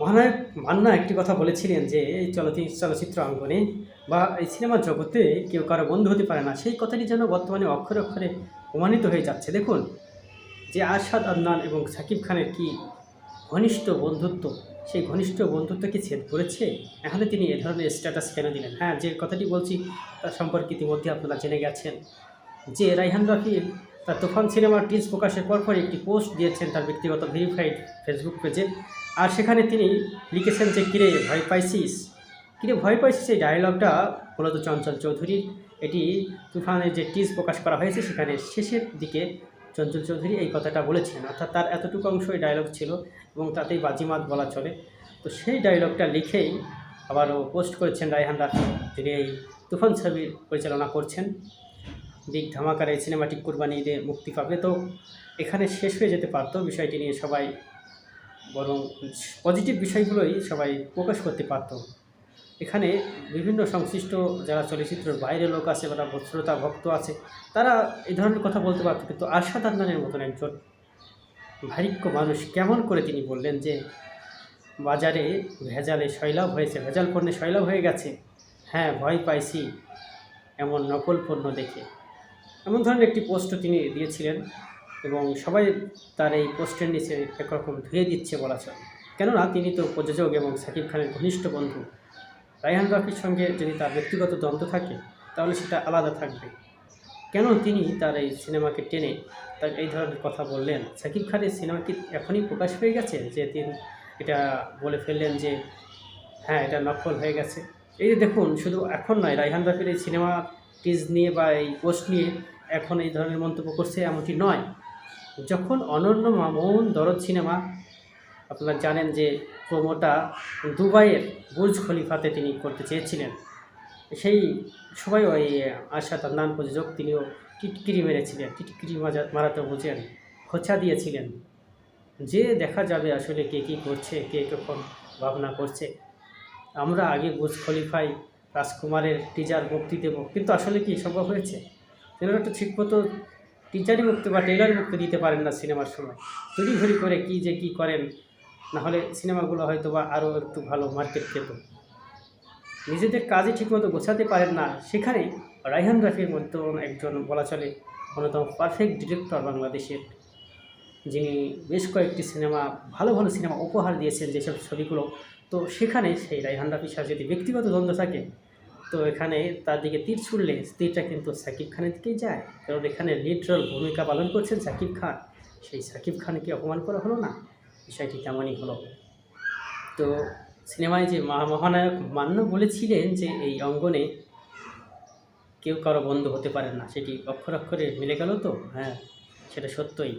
মহানায়ক মান্না একটি কথা বলেছিলেন যে এই চলচ্চিত্র অঙ্গনে বা এই সিনেমার জগতে কেউ কারো বন্ধু হতে পারে না। সেই কথাটি যেন বর্তমানে অক্ষরে অক্ষরে প্রমাণিত হয়ে যাচ্ছে। দেখুন যে আরশাদ আদনান এবং সাকিব খানের কি ঘনিষ্ঠ বন্ধুত্ব, সেই ঘনিষ্ঠ বন্ধুত্ব কি ছেদ করেছে? নাহলে তিনি এ ধরনের স্ট্যাটাস কেন দিলেন? হ্যাঁ, যে কথাটি বলছি তার সম্পর্কে ইতিমধ্যে আপনারা জেনে গেছেন যে রায়হান রাফি তার তুফান সিনেমার টিজ প্রকাশের পরপরই একটি পোস্ট দিয়েছেন তার ব্যক্তিগত ভেরিফাইড ফেসবুক পেজে। আর সেখানে তিনি লিখেছেন যে কিরে ভয় পাইছিস, কিরে ভয় পাইছিস, এই ডায়লগটা মূলত চঞ্চল চৌধুরীর। এটি তুফানের যে টিজ প্রকাশ করা হয়েছে সেখানে শেষের দিকে চঞ্চল চৌধুরী এই কথাটা বলেছেন, অর্থাৎ তার এতটুকু অংশই ডায়লগ ছিল এবং তাতেই বাজিমাত বলা চলে। তো সেই ডায়লগটা লিখেই আবারও পোস্ট করেছেন রায়হান রাফি, তিনি এই তুফান ছবির পরিচালনা করছেন। বিগ ধামাকার এই সিনেমাটি কুরবানি ঈদে মুক্তি পাবে। তো এখানে শেষ হয়ে যেতে পারতো বিষয়টি নিয়ে সবাই, বরং পজিটিভ বিষয়গুলোই সবাই প্রকাশ করতে পারতো। এখানে বিভিন্ন সংশ্লিষ্ট যারা চলচ্চিত্রের বাইরে লোক আছে বা শ্রোতা ভক্ত আছে তারা এই ধরনের কথা বলতে পারতো, কিন্তু আরশাদ আদনানের মতন একজন ভারিক্য মানুষ কেমন করে তিনি বললেন যে বাজারে ভেজালে সয়লাভ হয়েছে, ভেজাল পণ্যে সয়লাভ হয়ে গেছে, হ্যাঁ ভয় পাইছি এমন নকল পণ্য দেখে। এমন ধরনের একটি পোস্টও তিনি দিয়েছিলেন এবং সবাই তার এই পোস্টের নিচে একরকম ধুয়ে দিচ্ছে বলা চলে। কেননা তিনি তো প্রযোজক এবং সাকিব খানের ঘনিষ্ঠ বন্ধু। রায়হান রাফির সঙ্গে যদি তার ব্যক্তিগত দ্বন্দ্ব থাকে তাহলে সেটা আলাদা থাকবে। কেন তিনি তার এই সিনেমাকে টেনে তার এই ধরনের কথা বললেন? সাকিব খানের সিনেমা কি এখনই প্রকাশ হয়ে গেছে যে তিনি এটা বলে ফেললেন যে হ্যাঁ এটা নকল হয়ে গেছে? এই যে দেখুন, শুধু এখন নয়, রায়হান রাফির এই সিনেমা টিজ নিয়ে বা এই পোস্ট নিয়ে এখন এই ধরনের মন্তব্য করছে এমনটি নয়। যখন অনন্য মামুন দরদ সিনেমা, আপনারা জানেন যে প্রোমোটা দুবাইয়ের বুর্জ খলিফাতে তিনি করতে চেয়েছিলেন, সেই সবাই ওই আরশাদ আদনান প্রযোজক তিনিও টিটকিরি মেরেছিলেন। টিটকিরি মারাতে বুঝেন, খোঁচা দিয়েছিলেন যে দেখা যাবে আসলে কে কী করছে, কে কখন ভাবনা করছে। আমরা আগে বুর্জ খলিফায় রাজকুমারের টিজার মুক্তি দেব, কিন্তু আসলে কি সম্ভব হয়েছে? তেনারা তো ঠিকমতো টিজারই মুক্তি বা ট্রেলার মুক্তি দিতে পারেন না সিনেমার সময়, তড়িঘড়ি করে কী যে কী করেন, নাহলে সিনেমাগুলো হয়তো বা আরও একটু ভালো মার্কেট পেত। নিজেদের কাজই ঠিকমতো গোছাতে পারেন না, সেখানে রায়হান রাফির মতো একজন বলা চলে অন্যতম পারফেক্ট ডিরেক্টর বাংলাদেশের, যিনি বেশ কয়েকটি সিনেমা ভালো ভালো সিনেমা উপহার দিয়েছেন যেসব ছবিগুলো, তো সেখানে সেই রায়হান রাফির সাথে যদি ব্যক্তিগত দ্বন্দ্ব থাকে তো এখানে তার দিকে তীর ছুড়লে তীরটা কিন্তু সাকিব খানের দিকেই যায়, কারণ এখানে লিড রোল ভূমিকা পালন করছেন সাকিব খান। সেই সাকিব খানকে অপমান করা হলো না? বিষয়টি তেমনই হলো। তো সিনেমায় যে মহানায়ক মান্না বলেছিলেন যে এই অঙ্গনে কেউ কারো বন্ধু হতে পারেন না, সেটি অক্ষরে অক্ষরে মিলে গেল। তো হ্যাঁ, সেটা সত্যই।